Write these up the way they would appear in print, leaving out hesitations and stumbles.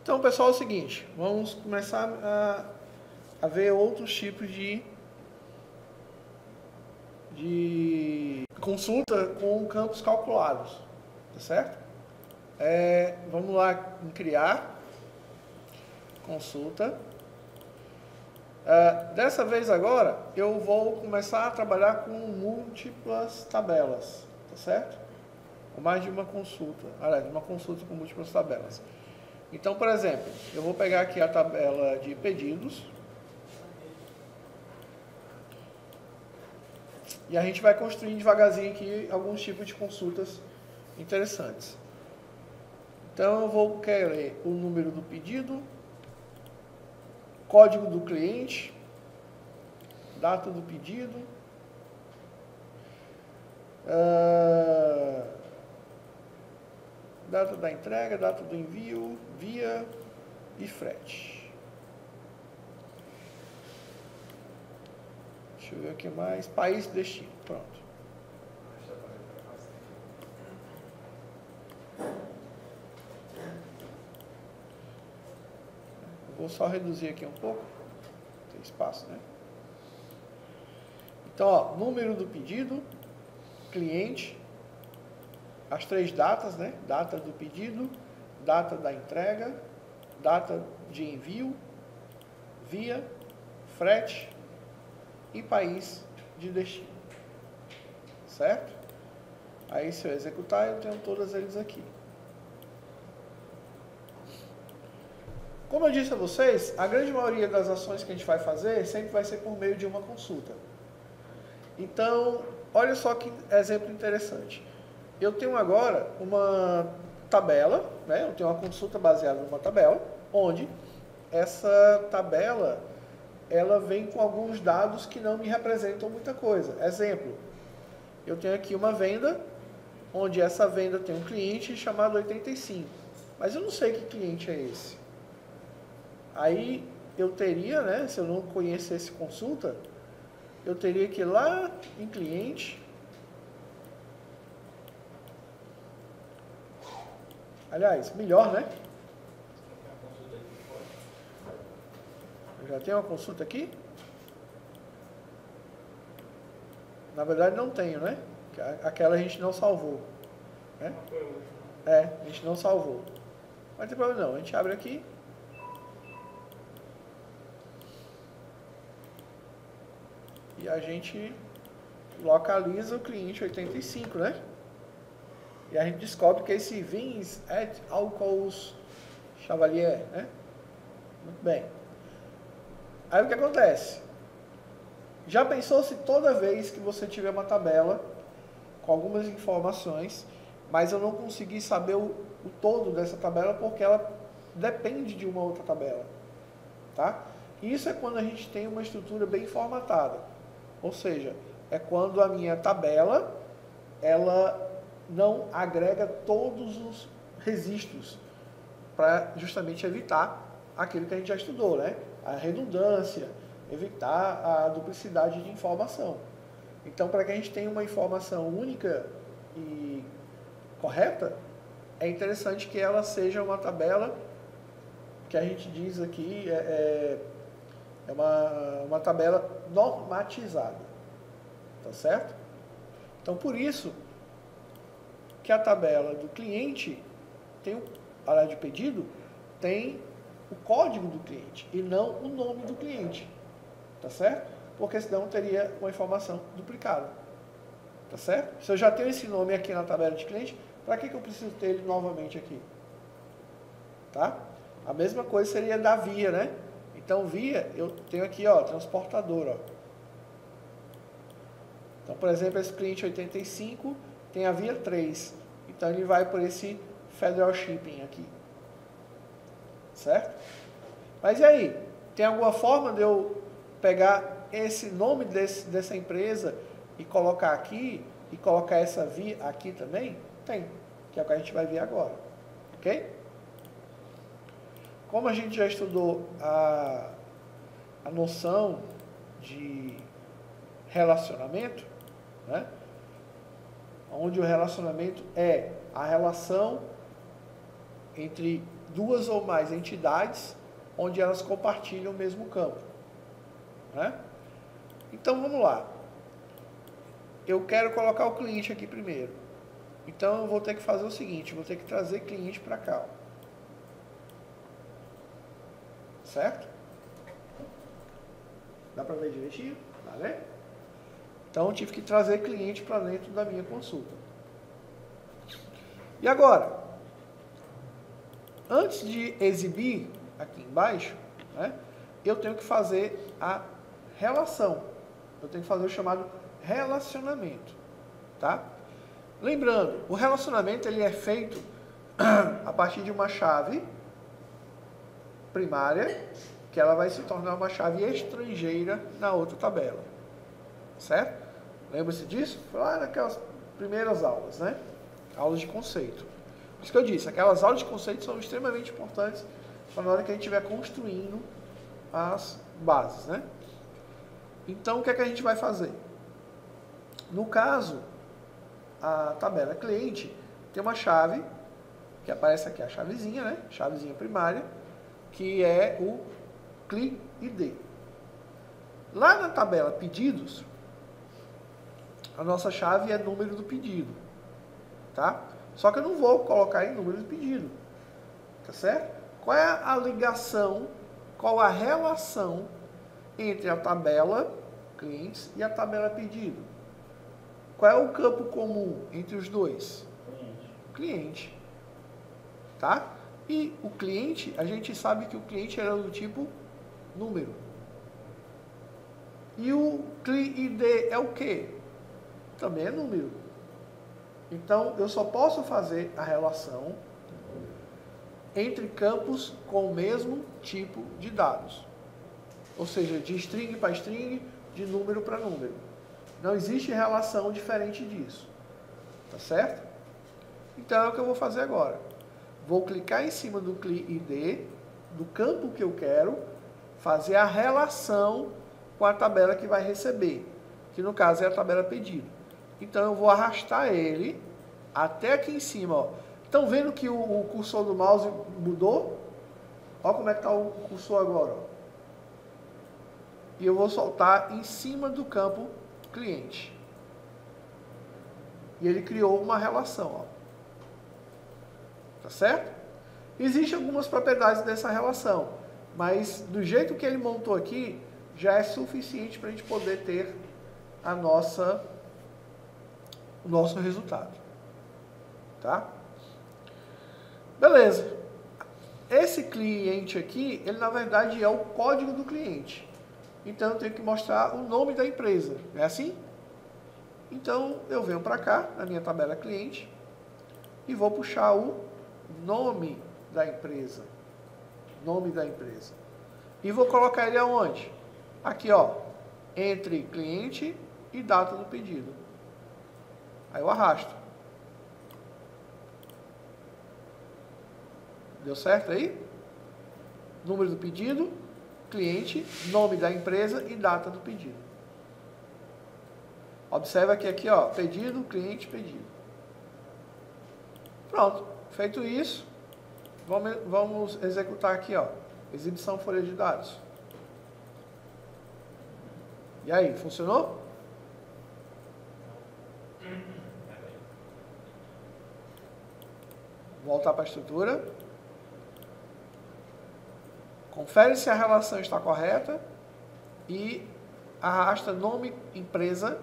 Então, pessoal, é o seguinte, vamos começar a ver outros tipos de consulta com campos calculados, tá certo? Vamos lá em criar consulta. Dessa vez agora, eu vou começar a trabalhar com múltiplas tabelas, tá certo? Com mais de uma consulta, aliás, uma consulta com múltiplas tabelas. Então, por exemplo, eu vou pegar aqui a tabela de pedidos. E a gente vai construir devagarzinho aqui alguns tipos de consultas interessantes. Então, eu vou querer o número do pedido, código do cliente, data do pedido, data da entrega, data do envio, via e frete. Deixa eu ver o que mais. País e destino. Pronto. Vou só reduzir aqui um pouco. Tem espaço, né? Então, ó, número do pedido, cliente, as 3 datas, né? Data do pedido, data da entrega, data de envio, via, frete e país de destino. Certo? Aí, se eu executar, eu tenho todas eles aqui. Como eu disse a vocês, a grande maioria das ações que a gente vai fazer sempre vai ser por meio de uma consulta. Então, olha só que exemplo interessante. Eu tenho agora uma tabela, né? Eu tenho uma consulta baseada numa tabela, onde essa tabela ela vem com alguns dados que não me representam muita coisa. Exemplo, eu tenho aqui uma venda, onde essa venda tem um cliente chamado 85, mas eu não sei que cliente é esse. Aí eu teria, né, se eu não conhecesse consulta, eu teria que ir lá em cliente. Aliás, melhor, né? Eu já tenho uma consulta aqui? Na verdade não tenho, né? Aquela a gente não salvou. Né? A gente não salvou. Mas não tem problema não, a gente abre aqui. E a gente localiza o cliente 85, né? E a gente descobre que esse Vins et Alcoos Chevalier, né? Muito bem. Aí o que acontece? Já pensou se toda vez que você tiver uma tabela com algumas informações, mas eu não consegui saber o todo dessa tabela porque ela depende de uma outra tabela, tá? Isso é quando a gente tem uma estrutura bem formatada. Ou seja, é quando a minha tabela, ela não agrega todos os registros, para justamente evitar aquilo que a gente já estudou, né? A redundância, evitar a duplicidade de informação. Então, para que a gente tenha uma informação única e correta, é interessante que ela seja uma tabela que a gente diz aqui, uma tabela normatizada, tá certo? Então, por isso que a tabela do cliente tem a área de pedido tem o código do cliente e não o nome do cliente, tá certo? Porque senão teria uma informação duplicada, tá certo? Se eu já tenho esse nome aqui na tabela de cliente, para que eu preciso ter ele novamente aqui? Tá? A mesma coisa seria da via, né? Então, via, eu tenho aqui, ó, transportador, ó. Então, por exemplo, esse cliente 85 tem a via 3. Então, ele vai por esse Federal Shipping aqui. Certo? Mas e aí? Tem alguma forma de eu pegar esse nome dessa empresa e colocar aqui, e colocar essa via aqui também? Tem, que é o que a gente vai ver agora. Ok? Como a gente já estudou a noção de relacionamento, né? Onde o relacionamento é a relação entre duas ou mais entidades onde elas compartilham o mesmo campo, né? Então vamos lá. Eu quero colocar o cliente aqui primeiro. Então eu vou ter que fazer o seguinte, vou ter que trazer cliente para cá, ó. Certo? Dá para ver direitinho? Tá, né? Então eu tive que trazer cliente para dentro da minha consulta. E agora, antes de exibir aqui embaixo, né, eu tenho que fazer a relação. Eu tenho que fazer o chamado relacionamento, tá? Lembrando, o relacionamento ele é feito a partir de uma chave primária, que ela vai se tornar uma chave estrangeira na outra tabela, certo? Lembra-se disso? Foi lá naquelas primeiras aulas, né? Aulas de conceito. Por isso que eu disse, aquelas aulas de conceito são extremamente importantes para na hora que a gente estiver construindo as bases, né? Então, o que é que a gente vai fazer? No caso, a tabela cliente tem uma chave, que aparece aqui, a chavezinha, né? Chavezinha primária, que é o CLI-ID. Lá na tabela pedidos, a nossa chave é número do pedido, tá? Só que eu não vou colocar em número do pedido, tá certo? Qual é a ligação, qual a relação entre a tabela clientes e a tabela pedido? Qual é o campo comum entre os dois? Cliente. Tá? E o cliente, a gente sabe que o cliente era do tipo número. E o CLI-ID é o quê? Também é número. Então, eu só posso fazer a relação entre campos com o mesmo tipo de dados. Ou seja, de string para string, de número para número. Não existe relação diferente disso. Tá certo? Então, é o que eu vou fazer agora. Vou clicar em cima do CLI-ID, do campo que eu quero, fazer a relação com a tabela que vai receber, que no caso é a tabela pedido. Então eu vou arrastar ele até aqui em cima. Ó. Estão vendo que o cursor do mouse mudou? Olha como é que está o cursor agora. Ó. E eu vou soltar em cima do campo cliente. E ele criou uma relação. Ó. Tá certo? Existem algumas propriedades dessa relação, mas do jeito que ele montou aqui, já é suficiente para a gente poder ter o nosso resultado. Tá? Beleza. Esse cliente aqui, ele na verdade é o código do cliente. Então eu tenho que mostrar o nome da empresa. É assim? Então eu venho para cá, na minha tabela cliente, e vou puxar o nome da empresa. Nome da empresa. E vou colocar ele aonde? Aqui, ó. Entre cliente e data do pedido. Aí eu arrasto. Deu certo aí? Número do pedido, cliente, nome da empresa e data do pedido. Observa que aqui, ó, pedido, cliente, pedido. Pronto. Feito isso, vamos executar aqui, ó, exibição folha de dados. E aí, funcionou? Voltar para a estrutura. Confere se a relação está correta e arrasta nome empresa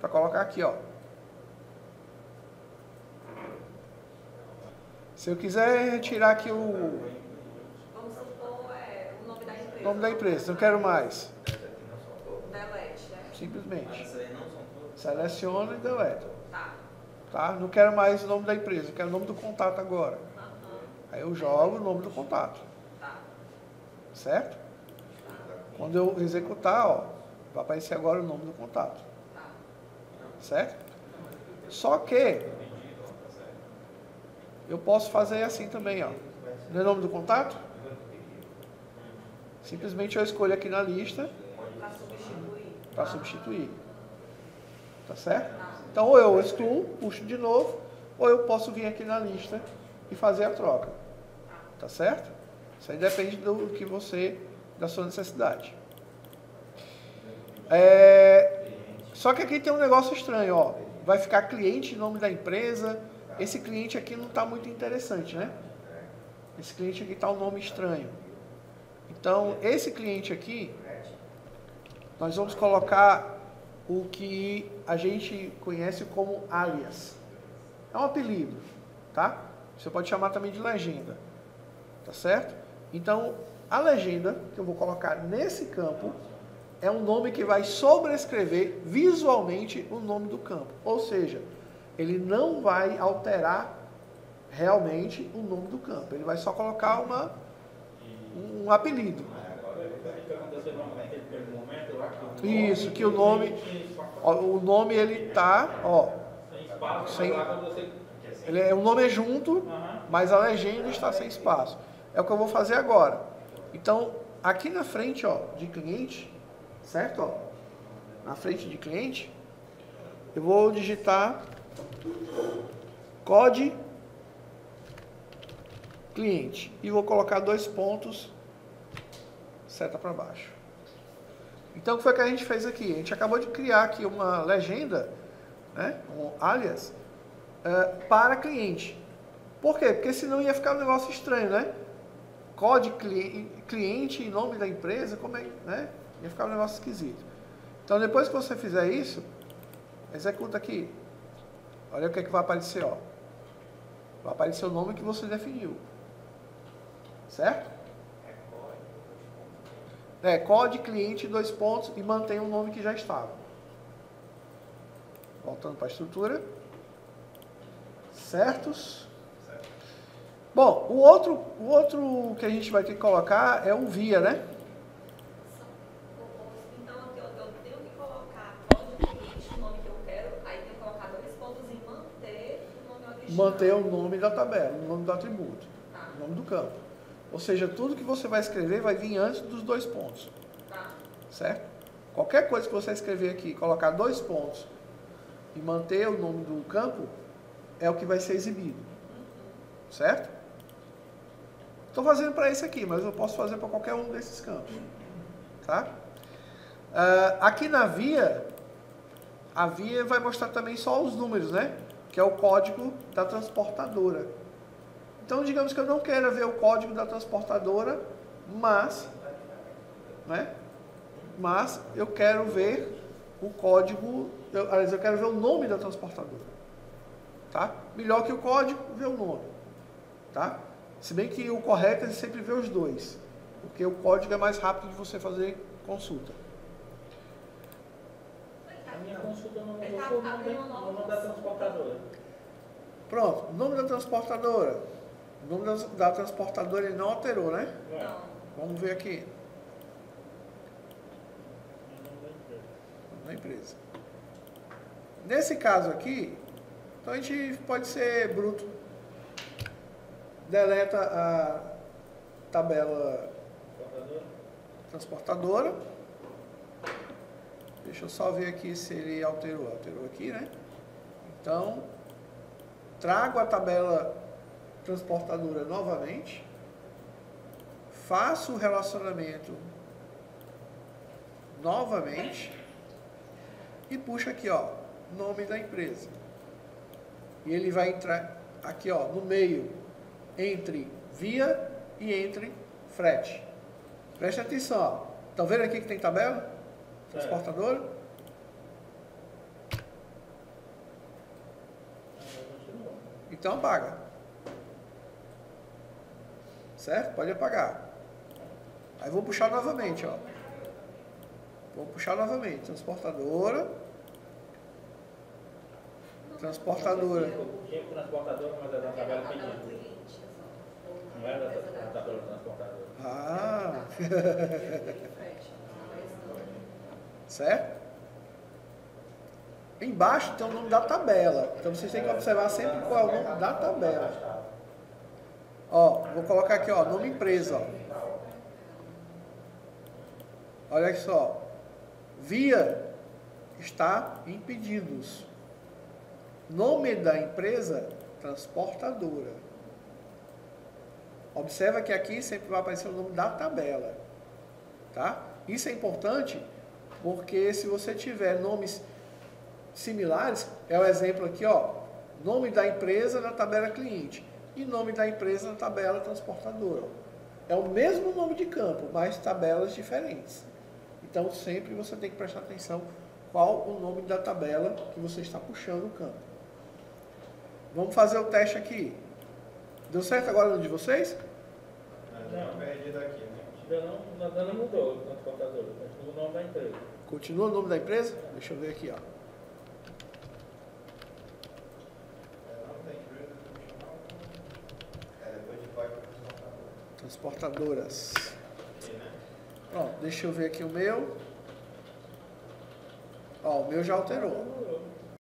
para colocar aqui, ó. Se eu quiser retirar aqui o... Vamos supor o nome da empresa. Nome da empresa, não quero mais. Delete, né? Simplesmente. Seleciona e deleta. Tá. Tá? Não quero mais o nome da empresa, quero o nome do contato agora. Aí eu jogo o nome do contato. Tá. Certo? Quando eu executar, ó, vai aparecer agora o nome do contato. Tá. Certo? Só que eu posso fazer assim também, ó. Não é o nome do contato? Simplesmente eu escolho aqui na lista Para substituir. para substituir. Tá certo? Então ou eu excluo, puxo de novo, ou eu posso vir aqui na lista e fazer a troca. Tá certo? Isso aí depende do que você, da sua necessidade. Só que aqui tem um negócio estranho, ó. Vai ficar cliente em nome da empresa. Esse cliente aqui não está muito interessante, né? Esse cliente aqui está um nome estranho. Então, esse cliente aqui, nós vamos colocar o que a gente conhece como alias. É um apelido, tá? Você pode chamar também de legenda, tá certo? Então, a legenda que eu vou colocar nesse campo é um nome que vai sobrescrever visualmente o nome do campo. Ou seja, ele não vai alterar realmente o nome do campo. Ele vai só colocar um apelido. Isso, que o nome ele tá, ó, o nome é junto, mas a legenda está sem espaço. É o que eu vou fazer agora. Então, aqui na frente, ó, de cliente, certo? Ó, na frente de cliente, eu vou digitar code cliente e vou colocar 2 pontos, seta para baixo. Então, o que foi que a gente fez aqui? A gente acabou de criar aqui uma legenda, né, um alias, para cliente. Por quê? Porque senão ia ficar um negócio estranho, né? Code cliente e nome da empresa, como é, né? Ia ficar um negócio esquisito. Então, depois que você fizer isso, executa aqui. Olha o que é que vai aparecer, ó. Vai aparecer o nome que você definiu. Certo? Code cliente 2 pontos e mantém o nome que já estava. Voltando para a estrutura. Certos? Bom, o outro que a gente vai ter que colocar é o via, né? Então, aqui eu tenho que colocar código cliente, o nome que eu quero, aí tenho que colocar 2 pontos e manter o nome original. Manter o nome da tabela, o nome do atributo, o nome do campo. Ou seja, tudo que você vai escrever vai vir antes dos 2 pontos. Tá. Certo? Qualquer coisa que você escrever aqui, colocar 2 pontos e manter o nome do campo, é o que vai ser exibido. Certo? Estou fazendo para esse aqui, mas eu posso fazer para qualquer um desses campos. Tá? Aqui na via, a via vai mostrar também só os números, né? Que é o código da transportadora. Então, digamos que eu não queira ver o código da transportadora, mas eu quero ver o código, eu quero ver o nome da transportadora. Tá? Melhor que o código, ver o nome. Tá? Se bem que o correto é sempre ver os dois, porque o código é mais rápido de você fazer consulta. A minha consulta não mudou o nome da transportadora. Pronto, o nome da transportadora. O nome da transportadora ele não alterou, né? Não. Vamos ver aqui. Nome da empresa. Nesse caso aqui, então a gente pode ser bruto. Deleta a tabela transportadora. Deixa eu só ver aqui se ele alterou. Alterou aqui, né? Então, trago a tabela transportadora novamente. Faço o relacionamento novamente. E puxo aqui, ó, nome da empresa. E ele vai entrar aqui, ó, no meio, entre via e entre frete. Preste atenção, ó. Estão vendo aqui que tem tabela? Transportadora? Então apaga. Certo? Pode apagar. Aí vou puxar novamente, ó. Vou puxar novamente. Transportadora. Transportadora. Tinha transportadora, mas é da tabela pedida. Não era da tabela transportadora. Ah. Certo? Embaixo tem o nome da tabela. Então vocês têm que observar sempre qual é o nome da tabela. Ó, vou colocar aqui, ó, nome empresa, ó. Olha só. Via está em pedidos. Nome da empresa, transportadora. Observa que aqui sempre vai aparecer o nome da tabela. Tá? Isso é importante porque se você tiver nomes similares, é o exemplo aqui, ó, nome da empresa na tabela cliente e nome da empresa na tabela transportadora. É o mesmo nome de campo, mas tabelas diferentes. Então sempre você tem que prestar atenção qual o nome da tabela que você está puxando o campo. Vamos fazer o teste aqui. Deu certo agora no de vocês? Não, perdido aqui, né? Não mudou o transportador, continua o nome da empresa. Continua o nome da empresa? Deixa eu ver aqui, ó. Transportadoras. Ó, deixa eu ver aqui o meu. Ó, o meu já alterou.